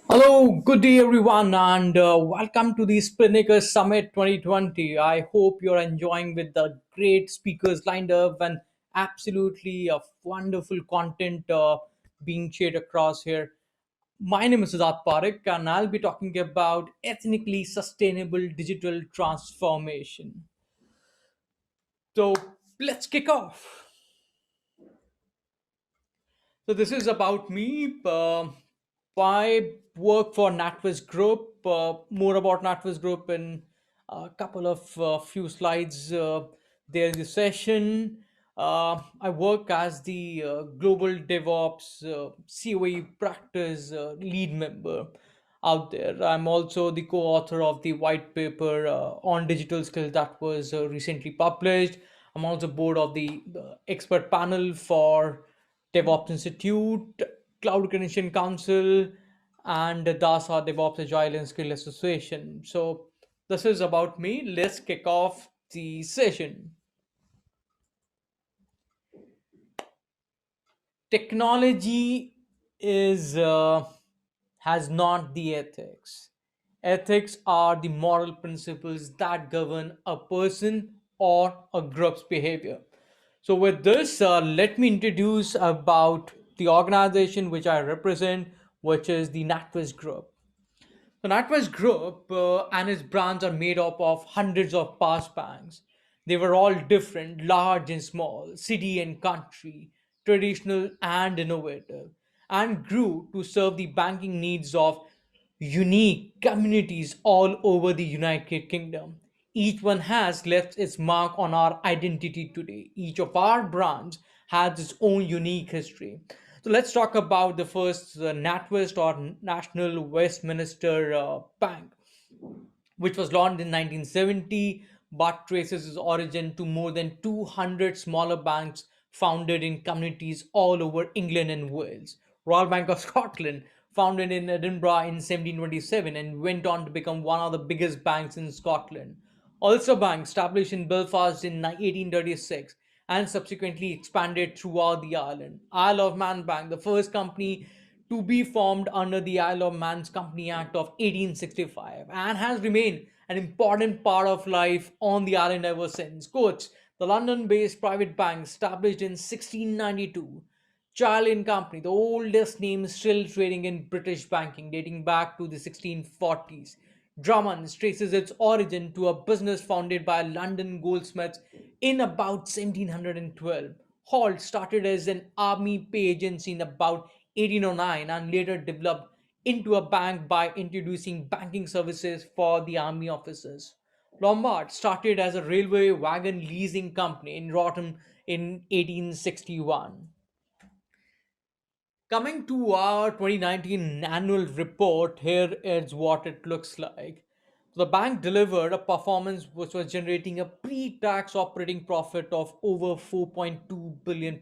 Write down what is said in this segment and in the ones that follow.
Hello, good day everyone, and welcome to the Spinnaker Summit 2020. I hope you're enjoying with the great speakers lined up and absolutely wonderful content being shared across here. My name is Siddharth Pareek, and I'll be talking about ethnically sustainable digital transformation. So let's kick off. So this is about me. I work for NatWest Group. More about NatWest Group in a couple of few slides there in the session. I work as the Global DevOps COE practice lead member out there. I'm also the co-author of the white paper on digital skills that was recently published. I'm also board of the expert panel for DevOps Institute, Cloud Creation Council, and DASA DevOps Agile and Skill Association. So this is about me. Let's kick off the session. Technology is has not the ethics. Ethics are the moral principles that govern a person or a group's behavior. So with this, let me introduce about the organization which I represent, which is the NatWest Group. The NatWest Group and its brands are made up of hundreds of past banks. They were all different, large and small, city and country, traditional and innovative, and grew to serve the banking needs of unique communities all over the United Kingdom. Each one has left its mark on our identity today. Each of our brands has its own unique history. So let's talk about the first NatWest or National Westminster Bank, which was launched in 1970 but traces its origin to more than 200 smaller banks founded in communities all over England and Wales. Royal Bank of Scotland, founded in Edinburgh in 1727 and went on to become one of the biggest banks in Scotland. Ulster Bank, established in Belfast in 1836 and subsequently expanded throughout the island. Isle of Man Bank, the first company to be formed under the Isle of Man's Company Act of 1865 and has remained an important part of life on the island ever since. Quotes, the London based private bank established in 1692. Child and Company, the oldest name still trading in British banking, dating back to the 1640s. Drummond's traces its origin to a business founded by London goldsmiths in about 1712. Holt started as an army pay agency in about 1809 and later developed into a bank by introducing banking services for the army officers. Lombard started as a railway wagon leasing company in Rotterdam in 1861. Coming to our 2019 annual report, here is what it looks like. The bank delivered a performance which was generating a pre tax operating profit of over £4.2 billion.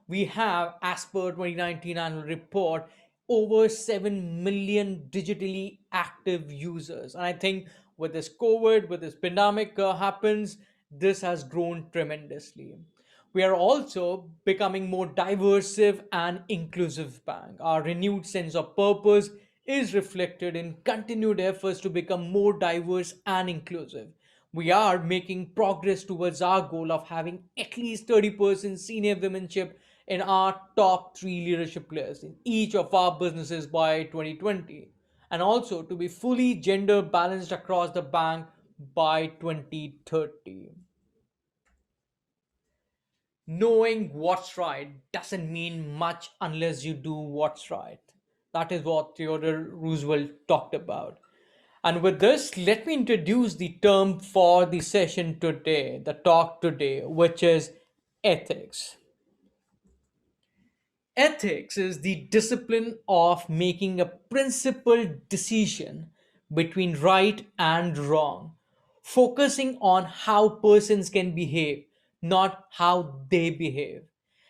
We have, as per 2019 annual report, over 7 million digitally active users. And I think with this COVID, with this pandemic happens, this has grown tremendously. We are also becoming more diverse and inclusive bank. Our renewed sense of purpose is reflected in continued efforts to become more diverse and inclusive. We are making progress towards our goal of having at least 30% senior womenship in our top three leadership players in each of our businesses by 2020, and also to be fully gender balanced across the bank by 2030. Knowing what's right doesn't mean much unless you do what's right. That is what Theodore Roosevelt talked about. And with this, let me introduce the term for the session today, the talk today, which is ethics. Ethics is the discipline of making a principled decision between right and wrong, focusing on how persons can behave, not how they behave.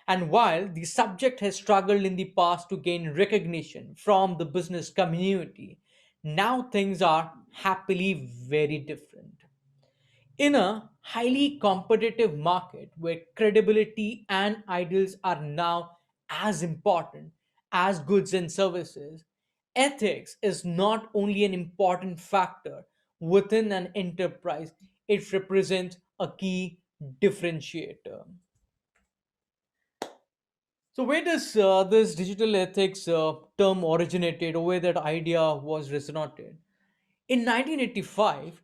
And while the subject has struggled in the past to gain recognition from the business community, now things are happily very different. In a highly competitive market where credibility and ideals are now as important as goods and services, ethics is not only an important factor within an enterprise, it represents a key differentiator. So, where does this digital ethics term originated, or where that idea was resonated? In 1985,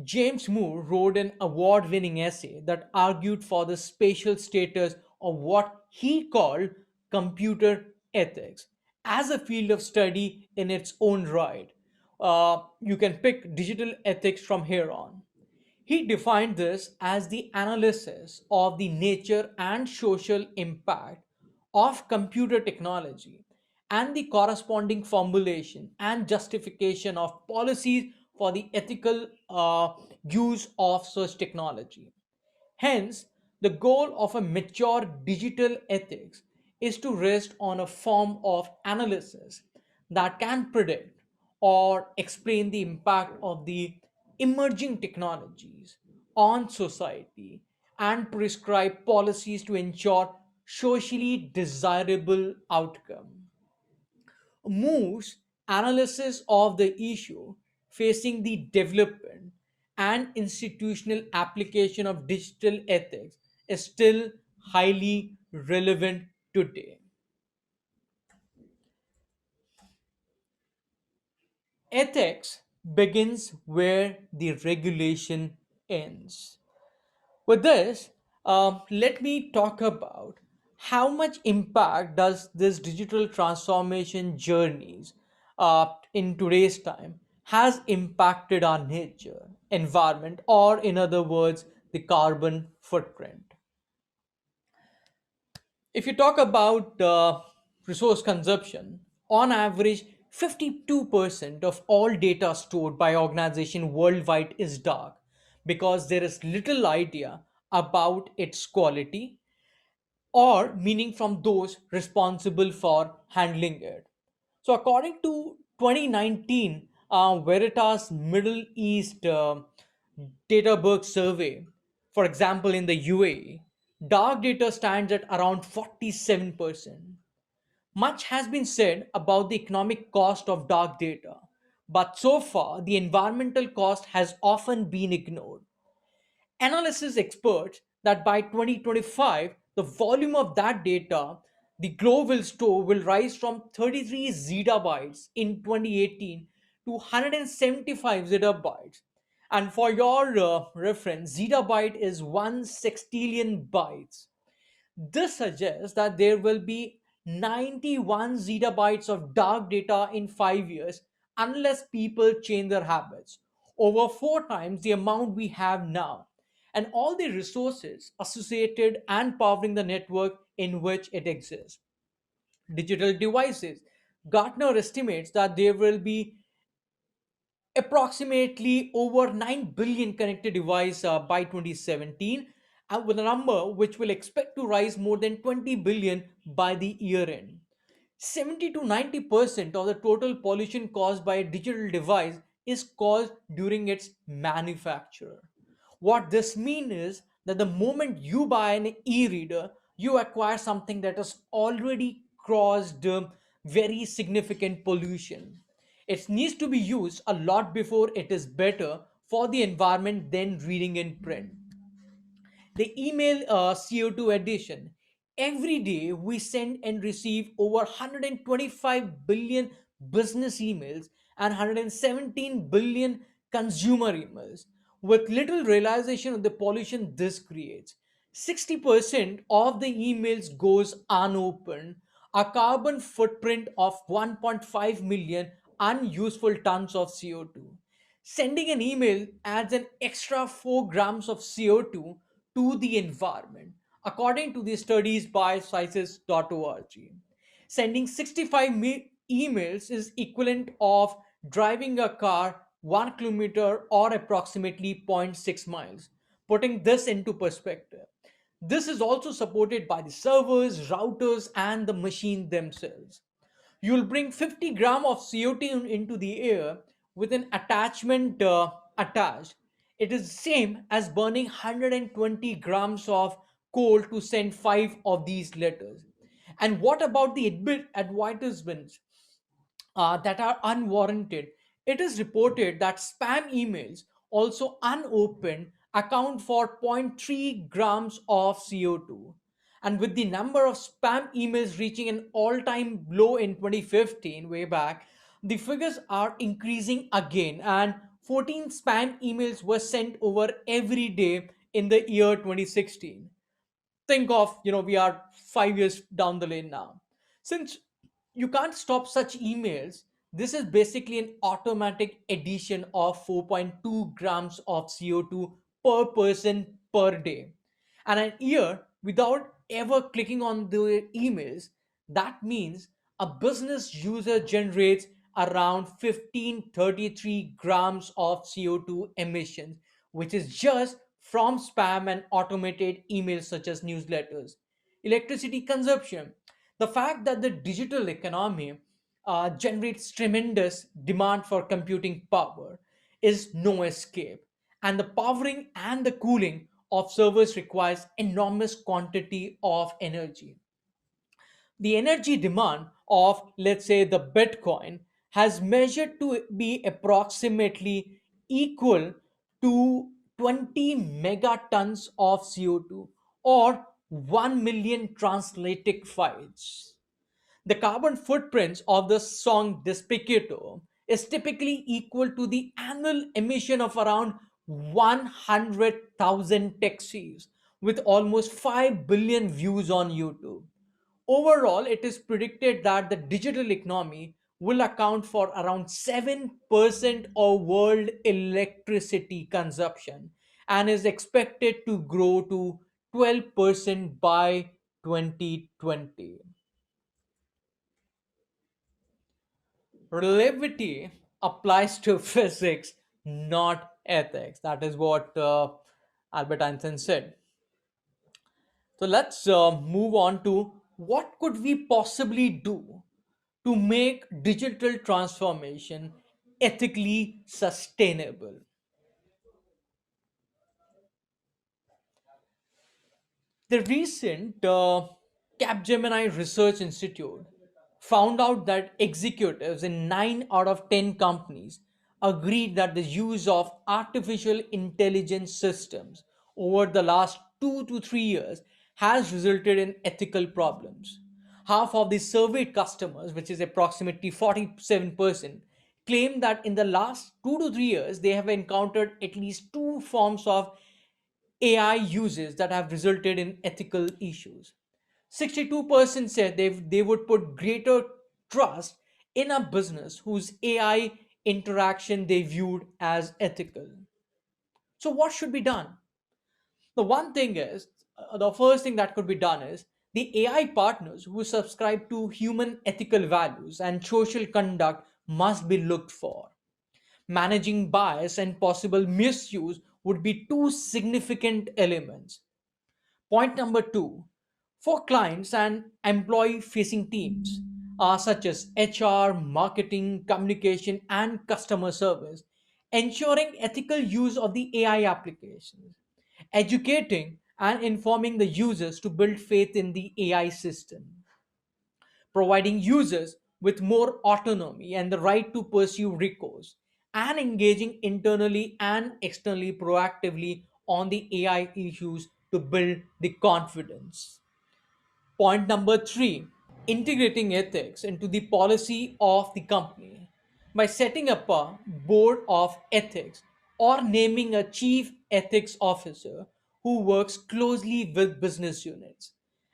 James Moore wrote an award winning essay that argued for the spatial status of what he called computer ethics as a field of study in its own right. You can pick digital ethics from here on. He defined this as the analysis of the nature and social impact of computer technology and the corresponding formulation and justification of policies for the ethical use of such technology. Hence, the goal of a mature digital ethics is to rest on a form of analysis that can predict or explain the impact of the emerging technologies on society and prescribe policies to ensure socially desirable outcome. Moore's analysis of the issue facing the development and institutional application of digital ethics is still highly relevant today. Ethics begins where the regulation ends. With this, let me talk about how much impact does this digital transformation journeys in today's time has impacted our nature, environment, or in other words, the carbon footprint. If you talk about resource consumption, on average, 52% of all data stored by organization worldwide is dark because there is little idea about its quality or meaning from those responsible for handling it. So, according to 2019 Veritas Middle East Databerg survey, for example, in the UAE, dark data stands at around 47%. Much has been said about the economic cost of dark data, but so far the environmental cost has often been ignored. Analysis experts that by 2025, the volume of that data the globe will store will rise from 33 zettabytes in 2018 to 175 zettabytes. And for your reference, zettabyte is 1 sextillion bytes. This suggests that there will be 91 zettabytes of dark data in 5 years unless people change their habits, over four times the amount we have now, and all the resources associated and powering the network in which it exists. Digital devices. Gartner estimates that there will be approximately over 9 billion connected devices by 2017, and with a number which will expect to rise more than 20 billion by the year end. 70 to 90% of the total pollution caused by a digital device is caused during its manufacture. What this means is that the moment you buy an e-reader, you acquire something that has already caused very significant pollution. It needs to be used a lot before it is better for the environment than reading in print. The email CO2 addition. Every day we send and receive over 125 billion business emails and 117 billion consumer emails with little realization of the pollution this creates. 60% of the emails goes unopened, a carbon footprint of 1.5 million unuseful tons of CO2. Sending an email adds an extra 4 grams of CO2 to the environment, according to the studies by sciences.org. Sending 65 emails is equivalent of driving a car 1 kilometer or approximately zero point 0.6 miles. Putting this into perspective, this is also supported by the servers, routers, and the machine themselves. You'll bring 50 gram of CO2 into the air with an attachment attached. It is the same as burning 120 grams of coal to send 5 of these letters. And what about the advertisements? that are unwarranted. It is reported that spam emails, also unopened, account for zero point 0.3 grams of CO2. And with the number of spam emails reaching an all time low in 2015, way back, the figures are increasing again. And 14 spam emails were sent over every day in the year 2016. Think of, we are 5 years down the lane now. Since you can't stop such emails, this is basically an automatic addition of 4.2 grams of CO2 per person per day. And an year without ever clicking on the emails, that means a business user generates around 1533 grams of CO2 emissions, which is just from spam and automated emails such as newsletters. Electricity consumption. The fact that the digital economy generates tremendous demand for computing power is no escape. And the powering and the cooling of servers requires enormous quantity of energy. The energy demand of, let's say, the Bitcoin has measured to be approximately equal to 20 megatons of CO2 or 1 million translatic files. The carbon footprints of the song Despicito is typically equal to the annual emission of around 100,000 taxis with almost 5 billion views on YouTube. Overall, it is predicted that the digital economy will account for around 7% of world electricity consumption and is expected to grow to 12% by 2020. Relativity applies to physics, not ethics. That is what Albert Einstein said. So let's move on to what could we possibly do to make digital transformation ethically sustainable. The recent Capgemini Research Institute found out that executives in 9 out of 10 companies agreed that the use of artificial intelligence systems over the last 2 to 3 years has resulted in ethical problems. Half of the surveyed customers, which is approximately 47%, claim that in the last 2 to 3 years they have encountered at least two forms of AI uses that have resulted in ethical issues. 62% said they would put greater trust in a business whose AI interaction they viewed as ethical. So, what should be done? The one thing is, the first thing that could be done is the AI partners who subscribe to human ethical values and social conduct must be looked for. Managing bias and possible misuse would be two significant elements. Point number two, for clients and employee facing teams, such as HR, marketing, communication, and customer service, ensuring ethical use of the AI applications, educating and informing the users to build faith in the AI system, providing users with more autonomy and the right to pursue recourse, and engaging internally and externally proactively on the AI issues to build the confidence. Point number three, integrating ethics into the policy of the company by setting up a board of ethics or naming a chief ethics officer who works closely with business units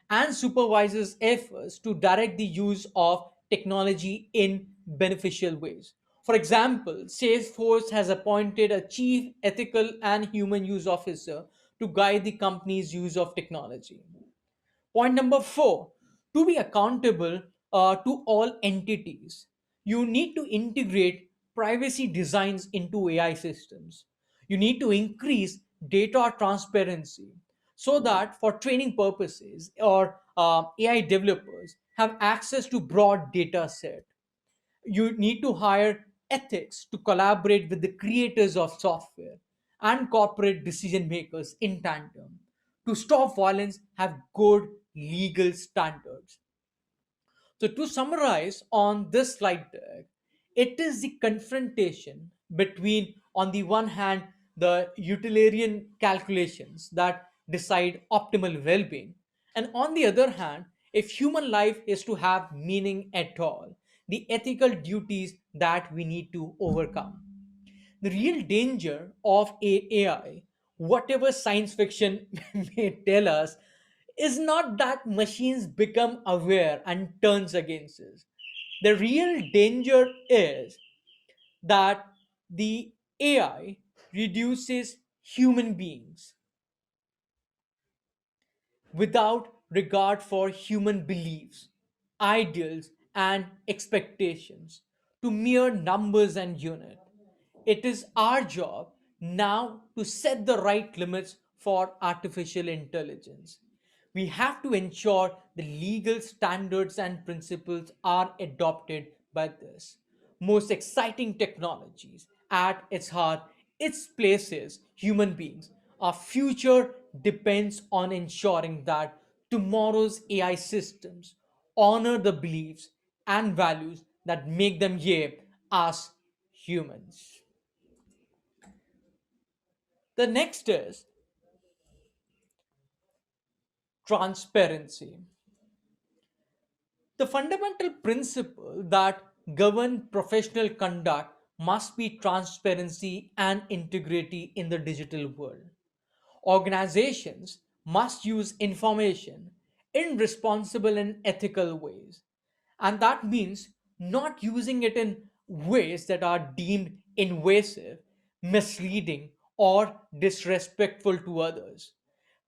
and supervises efforts to direct the use of technology in beneficial ways. For example, Salesforce has appointed a chief ethical and human use officer to guide the company's use of technology. Point number four, to be accountable to all entities, you need to integrate privacy designs into AI systems. You need to increase data transparency so that for training purposes or AI developers have access to broad data set. You need to hire ethics to collaborate with the creators of software and corporate decision makers in tandem. To stop violence, have good legal standards. So, to summarize on this slide deck, It is the confrontation between, on the one hand, the utilitarian calculations that decide optimal well being, and on the other hand, if human life is to have meaning at all, the ethical duties that we need to overcome. The real danger of AI, whatever science fiction may tell us, is not that machines become aware and turns against us. The real danger is that the AI reduces human beings without regard for human beliefs, ideals, and expectations to mere numbers and units. It is our job now to set the right limits for artificial intelligence. We have to ensure the legal standards and principles are adopted by this most exciting technologies. At its heart, its places human beings. Our future depends on ensuring that tomorrow's AI systems honor the beliefs and values that make them, yeah, us humans. The next is transparency. The fundamental principle that govern professional conduct must be transparency and integrity in the digital world. Organizations must use information in responsible and ethical ways. And that means not using it in ways that are deemed invasive, misleading, or disrespectful to others.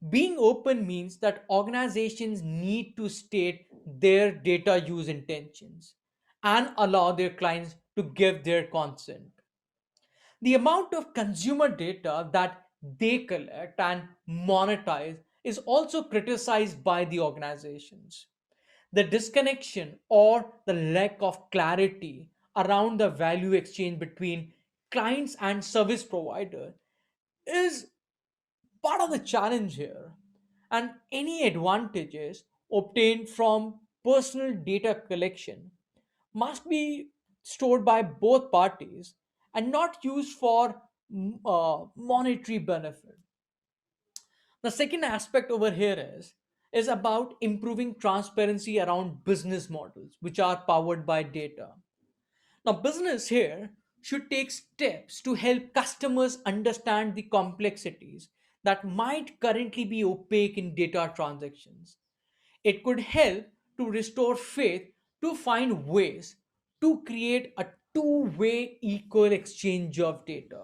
Being open means that organizations need to state their data use intentions and allow their clients to give their consent. The amount of consumer data that they collect and monetize is also criticized by the organizations. The disconnection or the lack of clarity around the value exchange between clients and service provider is part of the challenge here. And any advantages obtained from personal data collection must be stored by both parties and not used for monetary benefit. The second aspect over here is about improving transparency around business models which are powered by data. Now, business here should take steps to help customers understand the complexities that might currently be opaque in data transactions. It could help to restore faith to find ways to create a two-way equal exchange of data.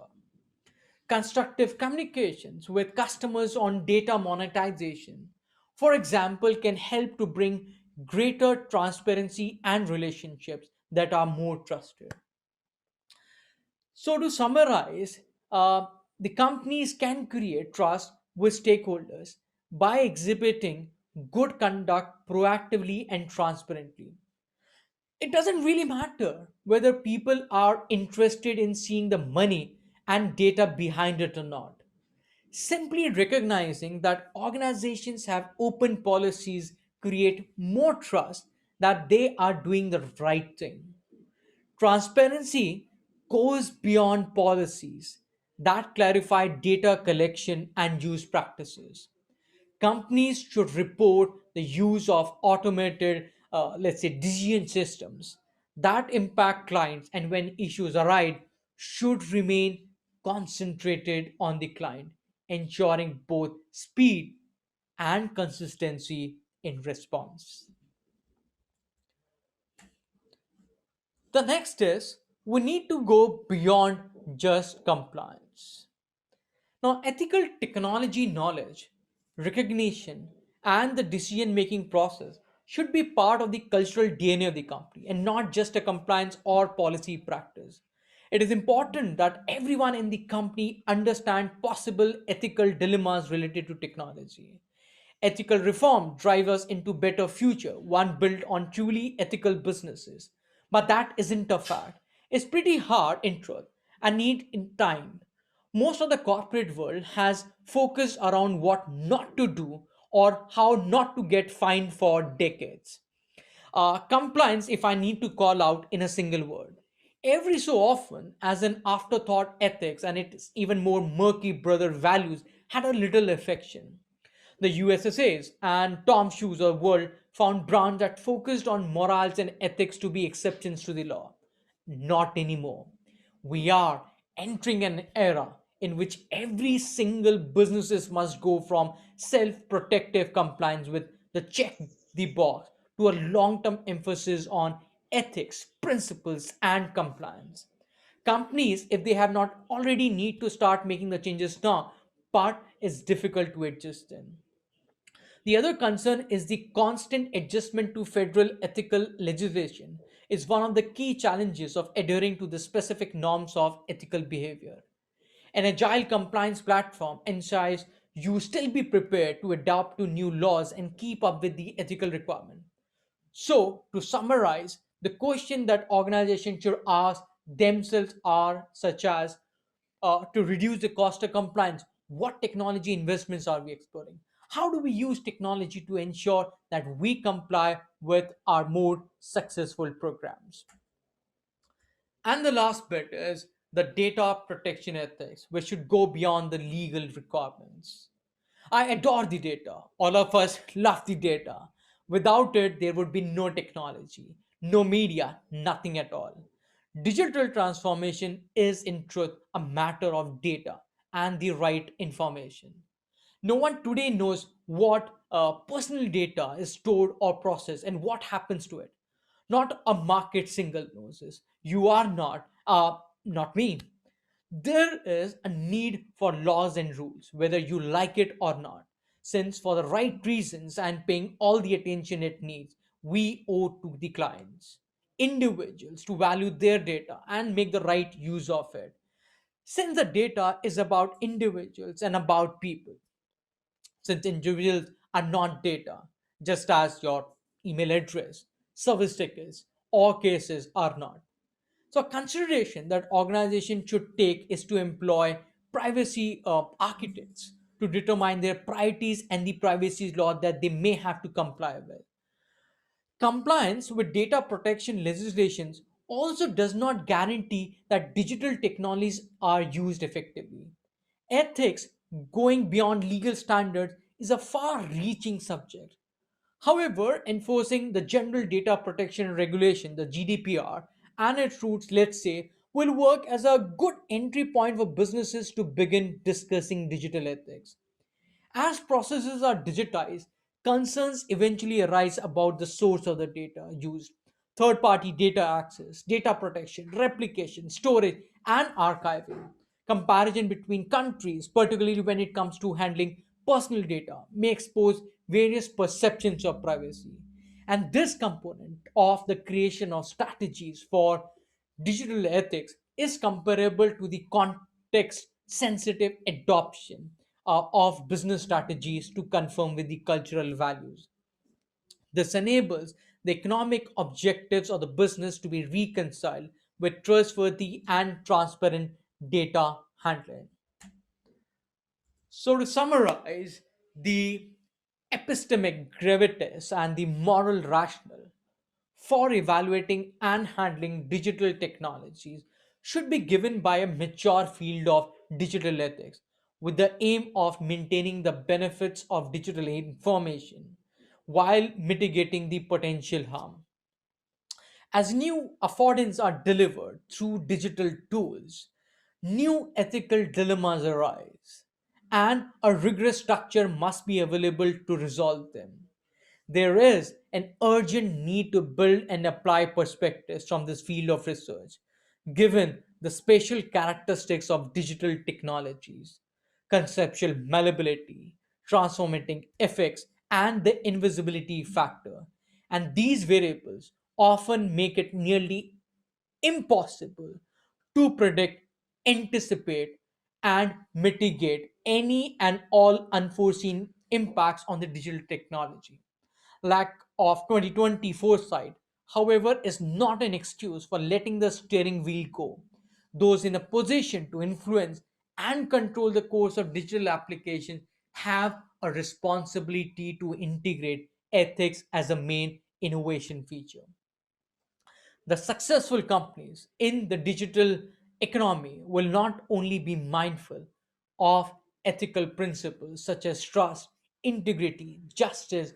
Constructive communications with customers on data monetization, for example, can help to bring greater transparency and relationships that are more trusted. So, to summarize, the companies can create trust with stakeholders by exhibiting good conduct proactively and transparently. It doesn't really matter whether people are interested in seeing the money and data behind it or not. Simply recognizing that organizations have open policies create more trust that they are doing the right thing. Transparency goes beyond policies that clarify data collection and use practices. Companies should report the use of automated, let's say, decision systems that impact clients, and when issues arise, should remain concentrated on the client, ensuring both speed and consistency in response. The next is we need to go beyond just compliance. Now, ethical technology knowledge, recognition, and the decision making process should be part of the cultural DNA of the company and not just a compliance or policy practice. It is important that everyone in the company understand possible ethical dilemmas related to technology. Ethical reform drives us into better future, one built on truly ethical businesses. But that isn't a fact. It's pretty hard in truth and need in time. Most of the corporate world has focused around what not to do or how not to get fined for decades. Compliance, if I need to call out in a single word, Every so often, as an afterthought, ethics and its even more murky brother values had a little affection. The USSA's and Tom Shoes of the world found brands that focused on morals and ethics to be exceptions to the law. Not anymore. We are entering an era in which every single businesses must go from self-protective compliance with the check the box to a long-term emphasis on ethics, principles, and compliance. Companies, if they have not already, need to start making the changes now, but it's difficult to adjust in. The other concern is the constant adjustment to federal ethical legislation is one of the key challenges of adhering to the specific norms of ethical behavior. An agile compliance platform ensures you still be prepared to adapt to new laws and keep up with the ethical requirement. So, to summarize, the question that organizations should ask themselves are such as to reduce the cost of compliance, what technology investments are we exploring? How do we use technology to ensure that we comply with our more successful programs? And the last bit is the data protection ethics, which should go beyond the legal requirements. I adore the data. All of us love the data. Without it, there would be no technology, no media, nothing at all. Digital transformation is, in truth, a matter of data and the right information. No one today knows what personal data is stored or processed and what happens to it. Not a market single knows this. You are not me. There is a need for laws and rules, whether you like it or not, since for the right reasons and paying all the attention it needs, we owe to the clients, individuals to value their data and make the right use of it. Since the data is about individuals and about people, since individuals are not data, just as your email address, service tickets, or cases are not. So, a consideration that organizations should take is to employ privacy architects to determine their priorities and the privacy law that they may have to comply with. Compliance with data protection legislations also does not guarantee that digital technologies are used effectively. Ethics, going beyond legal standards, is a far reaching subject. However, enforcing the General Data Protection Regulation, the GDPR, and its roots, let's say, will work as a good entry point for businesses to begin discussing digital ethics. As processes are digitized, concerns eventually arise about the source of the data used, third party data access, data protection, replication, storage, and archiving. Comparison between countries, particularly when it comes to handling personal data, may expose various perceptions of privacy. And this component of the creation of strategies for digital ethics is comparable to the context sensitive adoption of business strategies to conform with the cultural values. This enables the economic objectives of the business to be reconciled with trustworthy and transparent data handling. So, to summarize, the epistemic gravitas and the moral rationale for evaluating and handling digital technologies should be given by a mature field of digital ethics with the aim of maintaining the benefits of digital information while mitigating the potential harm. As new affordances are delivered through digital tools, new ethical dilemmas arise, and a rigorous structure must be available to resolve them. There is an urgent need to build and apply perspectives from this field of research, given the special characteristics of digital technologies, conceptual malleability, transformating effects, and the invisibility factor. And these variables often make it nearly impossible to predict, anticipate, and mitigate any and all unforeseen impacts on the digital technology. Lack of 2020 foresight, however, is not an excuse for letting the steering wheel go. Those in a position to influence and control the course of digital applications have a responsibility to integrate ethics as a main innovation feature. The successful companies in the digital economy will not only be mindful of ethical principles such as trust, integrity, justice,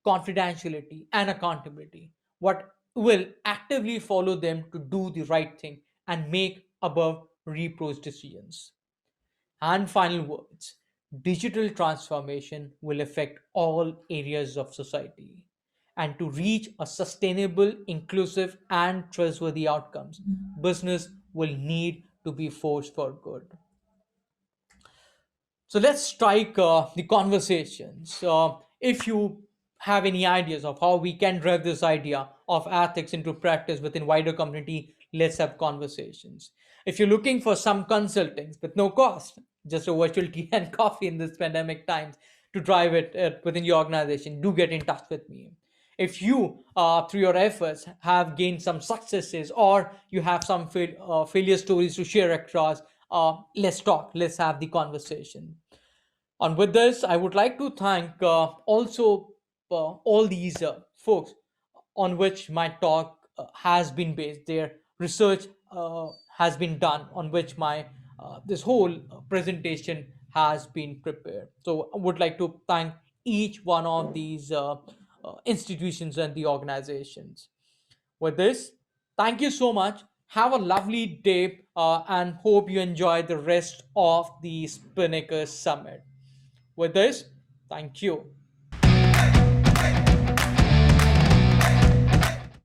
confidentiality, and accountability, but will actively follow them to do the right thing and make above reproach decisions. And final words, digital transformation will affect all areas of society. And to reach a sustainable, inclusive, and trustworthy outcomes, business will need to be forced for good. So let's strike the conversations. If you have any ideas of how we can drive this idea of ethics into practice within wider community, let's have conversations. If you're looking for some consulting with no cost, just a virtual tea and coffee in this pandemic times to drive it within your organization, do get in touch with me. If you, through your efforts, have gained some successes or you have some failure stories to share across, let's talk, let's have the conversation. And with this, I would like to thank also all these folks on which my talk has been based. Their research has been done on which my this whole presentation has been prepared. So I would like to thank each one of these institutions and the organizations. With this, thank you so much. Have a lovely day and hope you enjoy the rest of the Spinnaker Summit. With this, thank you.